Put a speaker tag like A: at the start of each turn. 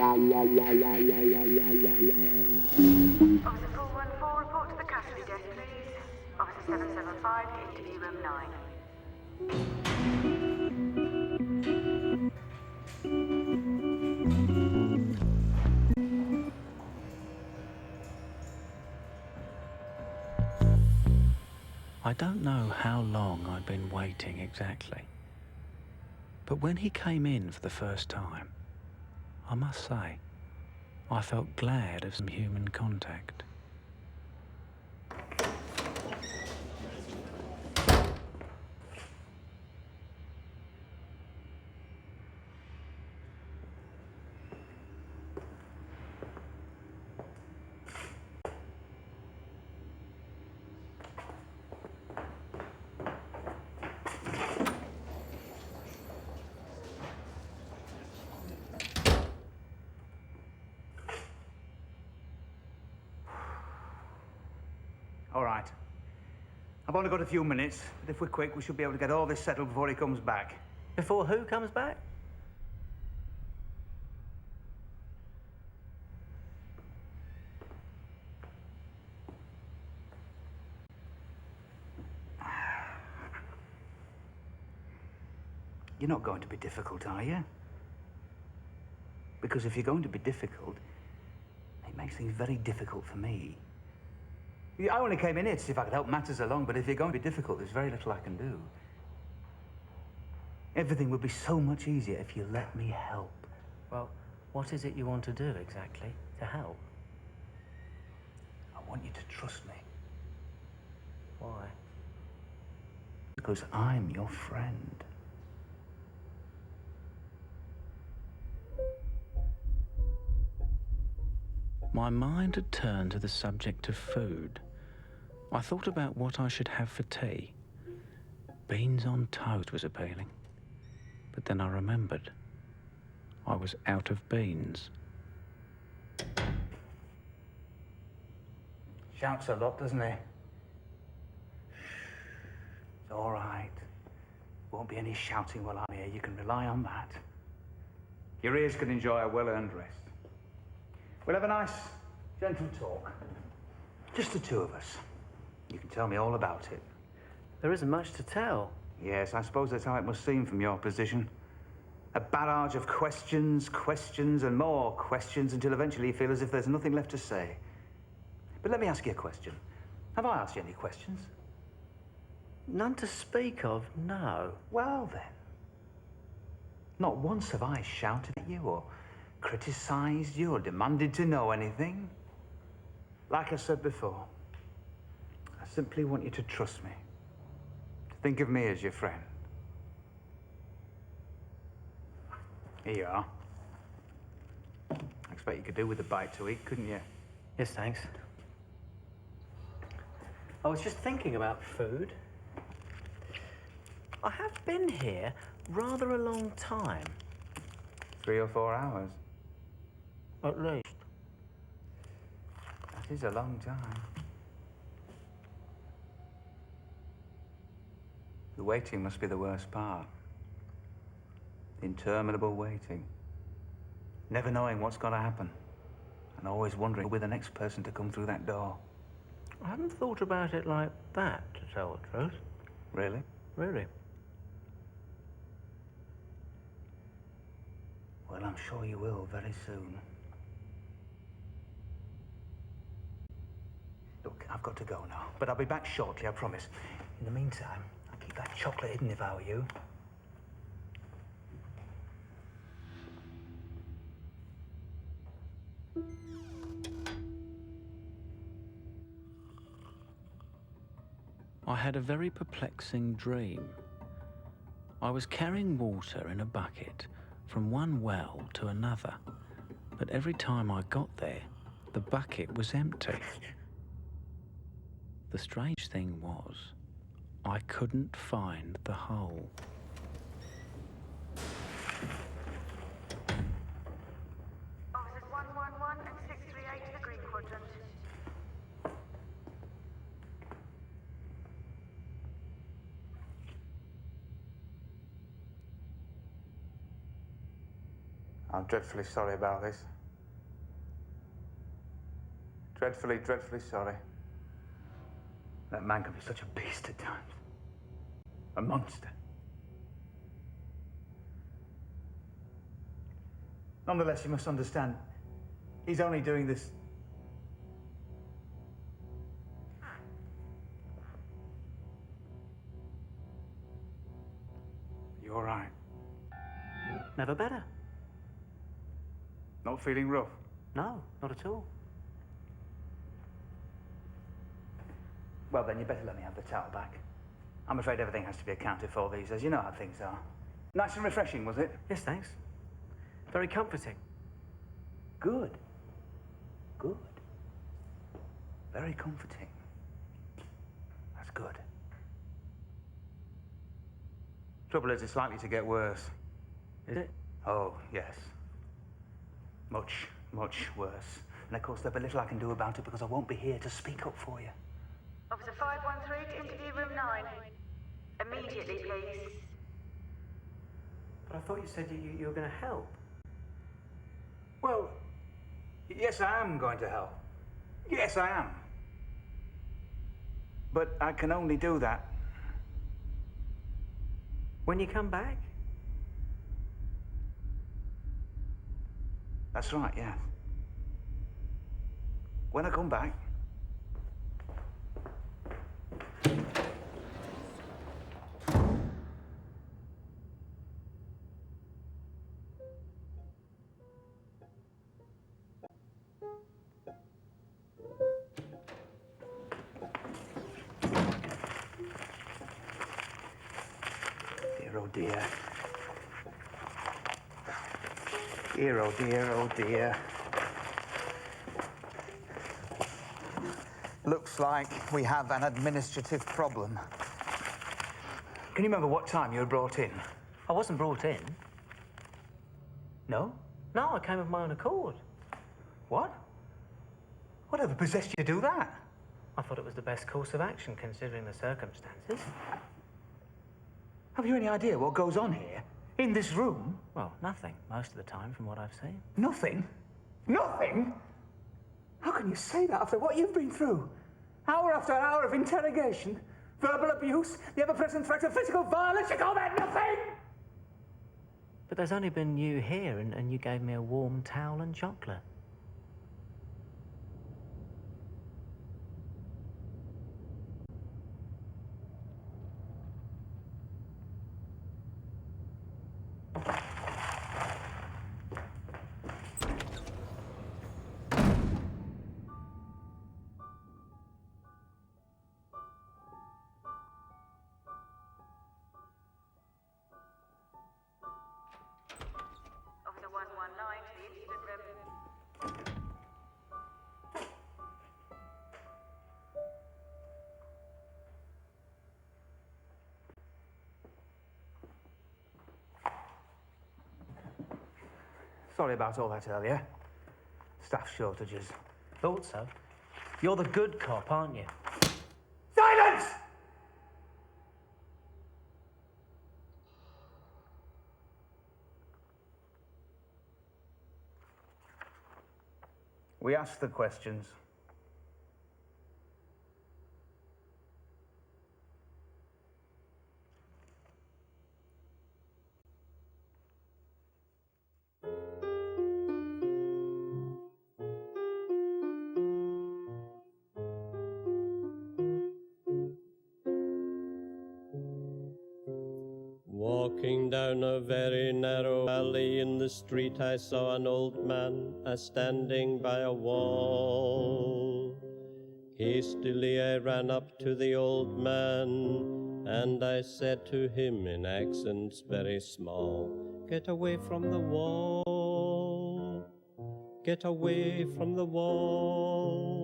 A: Officer 414, report to the custody desk, please. Officer 775, interview room 9.
B: I don't know how long I'd been waiting exactly, but when he came in for the first time, I must say, I felt glad of some human contact.
C: All right. I've only got a few minutes, but if we're quick, we should be able to get all this settled before he comes back.
D: Before who comes back?
C: You're not going to be difficult, are you? Because if you're going to be difficult, it makes things very difficult for me. I only came in here to see if I could help matters along, but if you're going to be difficult, there's very little I can do. Everything would be so much easier if you let me help.
D: Well, what is it you want to do exactly to help?
C: I want you to trust me.
D: Why?
C: Because I'm your friend.
B: My mind had turned to the subject of food. I thought about what I should have for tea. Beans on toast was appealing. But then I remembered I was out of beans.
C: Shouts a lot, doesn't he? It's all right. Won't be any shouting while I'm here. You can rely on that. Your ears can enjoy a well-earned rest. We'll have a nice, gentle talk. Just the two of us. You can tell me all about it.
D: There isn't much to tell.
C: Yes, I suppose that's how it must seem from your position. A barrage of questions, questions, and more questions until eventually you feel as if there's nothing left to say. But let me ask you a question. Have I asked you any questions?
D: None to speak of, no.
C: Well then. Not once have I shouted at you or criticised you or demanded to know anything. Like I said before, I simply want you to trust me. To think of me as your friend. Here you are. I expect you could do with a bite to eat, couldn't you?
D: Yes, thanks. I was just thinking about food. I have been here rather a long time.
C: 3 or 4 hours.
D: At least.
C: That is a long time. The waiting must be the worst part. The interminable waiting. Never knowing what's going to happen. And always wondering who'll be the next person to come through that door.
D: I haven't thought about it like that, to tell the truth.
C: Really?
D: Really.
C: Well, I'm sure you will very soon. Look, I've got to go now, but I'll be back shortly, I promise. In the meantime, I'll keep that chocolate hidden if I were you.
B: I had a very perplexing dream. I was carrying water in a bucket from one well to another, but every time I got there, the bucket was empty. The strange thing was, I couldn't find the hole.
A: Officers 111 and 638 to the green quadrant.
C: I'm dreadfully sorry about this. Dreadfully, dreadfully sorry. That man can be such a beast at times. A monster. Nonetheless, you must understand, he's only doing this... You all right?
D: Never better.
C: Not feeling rough?
D: No, not at all.
C: Well, then, you better let me have the towel back. I'm afraid everything has to be accounted for these days. You know how things are. Nice and refreshing, was it?
D: Yes, thanks. Very comforting.
C: Good. Good. Very comforting. That's good. Trouble is, it's likely to get worse.
D: Is it?
C: Oh, yes. Much, much worse. And of course, there'll be little I can do about it because I won't be here to speak up for you.
A: Officer 513 to interview room 9. Immediately, please.
D: But I thought you said you were going to help.
C: Well, yes, I am going to help. Yes, I am. But I can only do that.
D: When you come back?
C: That's right, yes. When I come back. Dear, oh dear. Dear, oh dear, oh dear. Looks like we have an administrative problem. Can you remember what time you were brought in?
D: I wasn't brought in.
C: No?
D: No, I came of my own accord.
C: What? Whatever possessed you to do that?
D: I thought it was the best course of action considering the circumstances.
C: Have you any idea what goes on here? In this room?
D: Well, nothing, most of the time, from what I've seen.
C: Nothing? Nothing? How can you say that after what you've been through? Hour after hour of interrogation, verbal abuse, the ever-present threat of physical violence, you call that nothing?
D: But there's only been you here, and you gave me a warm towel and chocolate.
A: Officer 119 to the incident room.
C: Sorry about all that earlier. Staff shortages.
D: Thought so. You're the good cop, aren't you?
C: Silence! We ask the questions.
E: Walking down a very narrow alley in the street, I saw an old man standing by a wall. Hastily I ran up to the old man, and I said to him in accents very small, "Get away from the wall, get away from the wall."